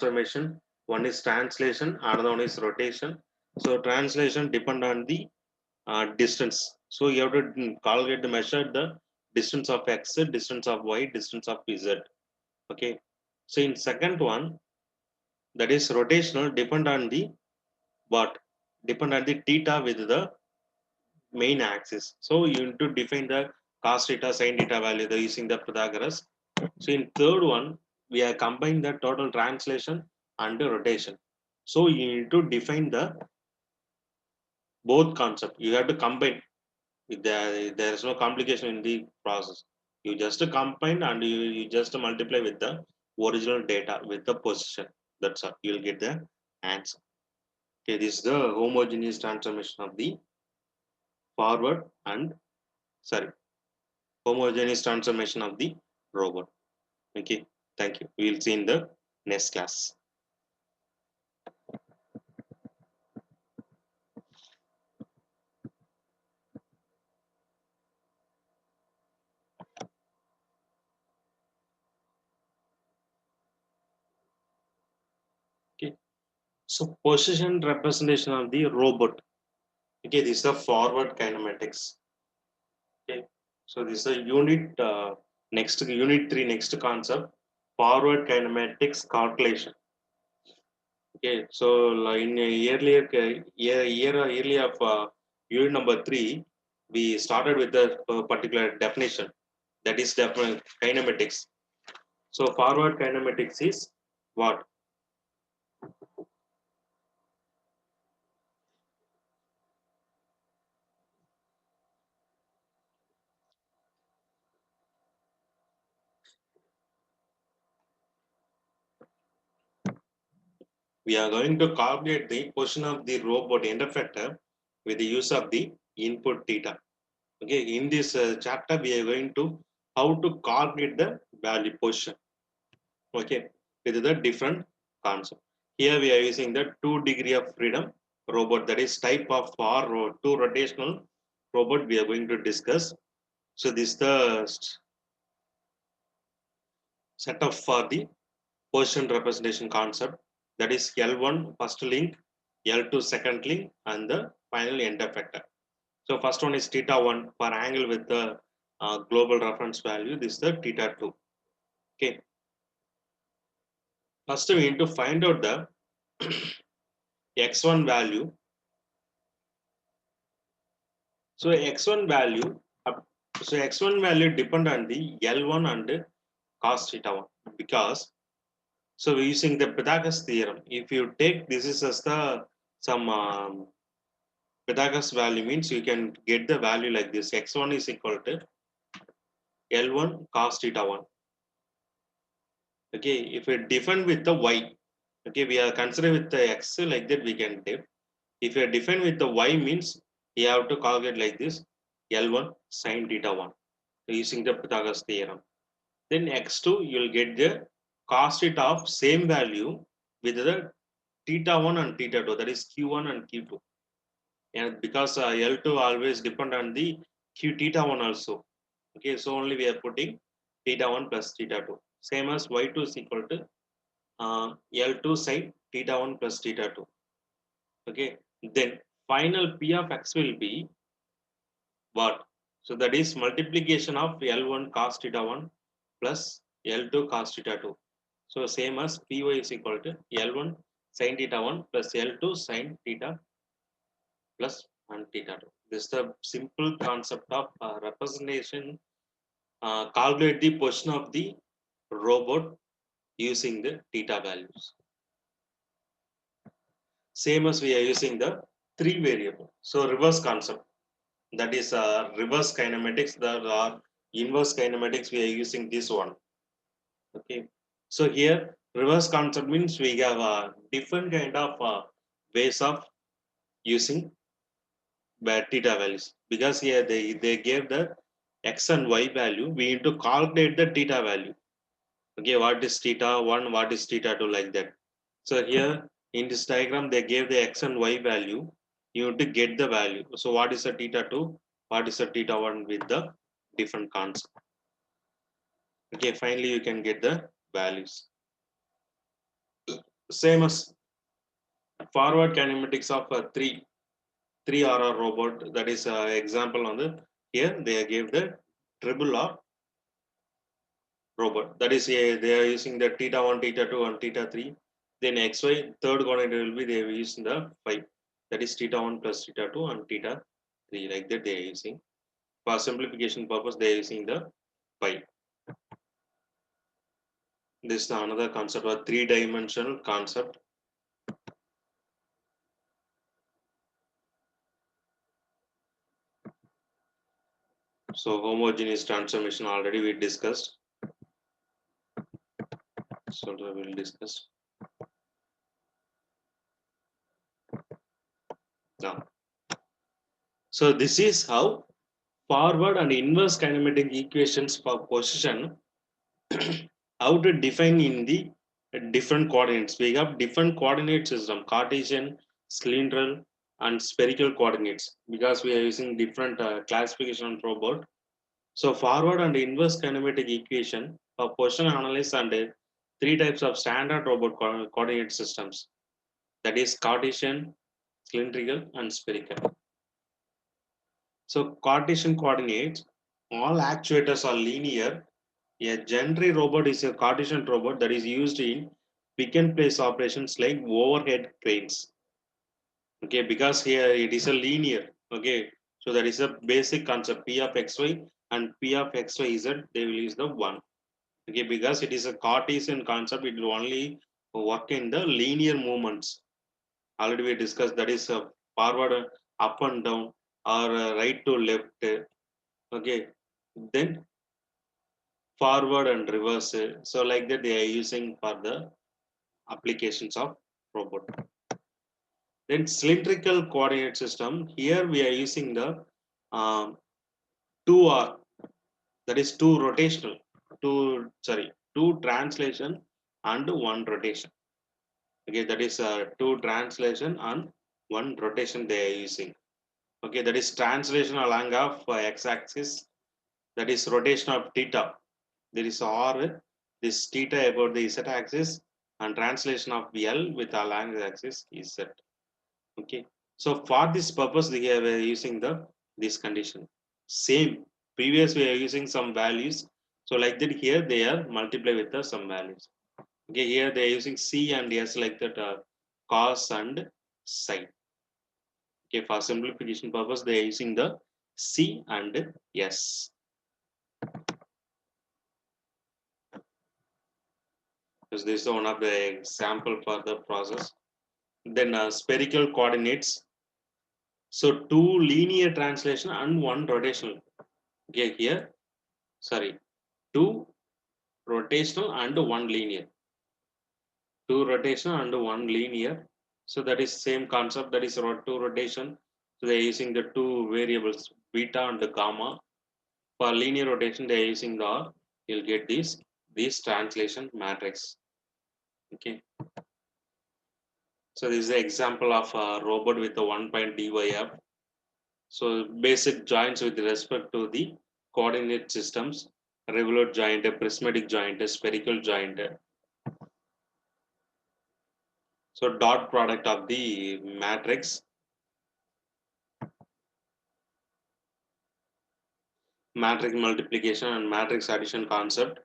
transformation. One is translation, another one is rotation. So translation depend on the distance. So you have to calculate the measure the distance of x, distance of y, distance of z. Okay. So in second one, that is rotational, depend on the what? Depend on the theta with the main axis. So you need to define the cos theta, sin theta value using the Pythagoras. So in third one, we are combining the total translation and the rotation. So you need to define the both concept. You have to combine. There is no complication in the process. You just combine and you just multiply with the original data with the position. That's all. You'll get the answer. Okay, this is the homogeneous transformation of the forward and sorry homogeneous transformation of the robot. Okay, thank you. We will see in the next class. Okay, so position representation of the robot. Okay, this is the forward kinematics. Okay, so this is a unit next unit 3 next concept forward kinematics calculation. Okay, so in earlier earlier of unit number 3, we started with the particular definition, that is definitely kinematics. So forward kinematics is what? We are going to calculate the position of the robot end effector with the use of the input theta. Okay, in this chapter, we are going to how to calculate the value position. Okay, with the different concept. Here we are using the 2 degree of freedom robot, that is type of R 2 rotational robot we are going to discuss. So this is the setup for the position representation concept, that is L1 first link, L2 second link, and the final end effector. So first one is theta 1 for angle with the global reference value. This is the theta 2. Okay. First we need to find out the x1 value. So x1 value, so x1 value depend on the L1 and cos theta 1, because so we're using the Pythagoras theorem. If you take this is as the some Pythagoras value, means you can get the value like this: x1 is equal to L1 cos theta 1. Okay, if we define with the y, okay, we are considering with the x like that we can take. If you define with the y, means you have to calculate like this: L1 sin theta 1 using the Pythagoras theorem. Then x2 you will get the cos theta of same value with the theta 1 and theta 2, that is q1 and q2. And because L2 always depend on the q theta 1 also. Okay, so only we are putting theta 1 plus theta 2. Same as y2 is equal to L2 sin theta 1 plus theta 2. Okay, then final P of x will be what? So that is multiplication of L1 cos theta 1 plus L2 cos theta 2. So same as Py is equal to L1 sin theta 1 plus L2 sin theta plus and theta 2. This is the simple concept of representation. Calculate the position of the robot using the theta values. Same as we are using the 3 variable. So reverse concept, that is reverse kinematics, that are inverse kinematics, we are using this one. Okay, so here reverse concept means we have a different kind of ways of using theta values, because here they gave the x and y value. We need to calculate the theta value. Okay, what is theta 1, what is theta 2, like that. So here in this diagram they gave the x and y value. You need to get the value. So what is the theta 2, what is the theta 1 with the different concept. Okay, finally you can get the values. same as forward kinematics of a 3 RR robot. That is example on the here they gave the triple R robot. That is they are using the theta 1, theta 2, and theta 3. Then XY third coordinate will be they are using the 5. That is theta 1 plus theta 2 and theta 3. Like that they are using. For simplification purpose, they are using the 5. This is another concept, a three-dimensional concept. So homogeneous transformation already we discussed. So we will discuss now. So this is how forward and inverse kinematic equations for position how to define in the different coordinates. We have different coordinate system, Cartesian, cylindrical, and spherical coordinates because we are using different classification robot. So forward and inverse kinematic equation for position analysis and three types of standard robot coordinate systems. That is Cartesian, cylindrical, and spherical. So Cartesian coordinates, all actuators are linear. A gantry robot is a Cartesian robot that is used in pick and place operations like overhead cranes. Okay, because here it is a linear. Okay, so that is a basic concept. P of xy and P of xyz, they will use the one. Okay, because it is a Cartesian concept, it will only work in the linear movements. Already we discussed that is forward, up and down, or right to left. Okay, then forward and reverse. So like that they are using for the applications of robot. Then cylindrical coordinate system. Here we are using the um, two R, that is two rotational, two translation and one rotation. Okay, that is two translation and one rotation they are using. Okay, that is translation along of x-axis. That is rotation of theta. There is R, this theta about the z-axis, and translation of L with along the axis is Z. Okay, so for this purpose we are using the this condition. Same previous we are using some values. So like that here they are multiply with the some values. Okay, here they are using C and S like that cos and sine. Okay, for simplification purpose they are using the C and S. Because this is one of the example for the process. Then spherical coordinates. So two linear translation and one rotational. Okay, here, sorry, two rotational and one linear. Two rotational and one linear. So that is same concept. That is two rotation. So they are using the two variables beta and the gamma. For linear rotation, they are using the R. You'll get this translation matrix. Okay. So this is the example of a robot with a 1 point DYF. So basic joints with respect to the coordinate systems, revolute joint, a prismatic joint, a spherical joint. So dot product of the matrix, matrix multiplication and matrix addition concept.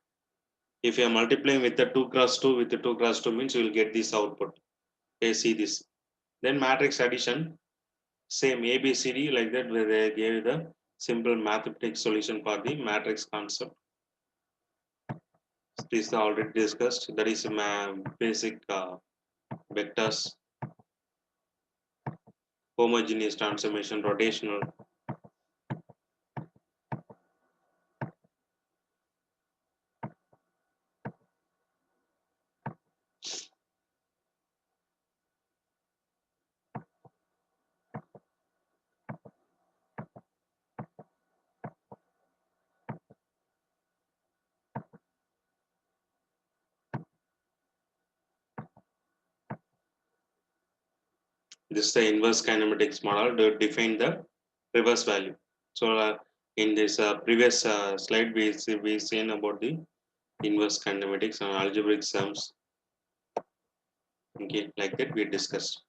If you are multiplying with the 2 cross 2 with the 2 cross 2 means you will get this output. Okay, see this. Then matrix addition, same ABCD like that where they gave the simple mathematical solution for the matrix concept. This is already discussed. That is basic vectors, homogeneous transformation, rotational. This is the inverse kinematics model to define the reverse value. So in this previous slide, we seen about the inverse kinematics and algebraic sums. Okay, like that we discussed.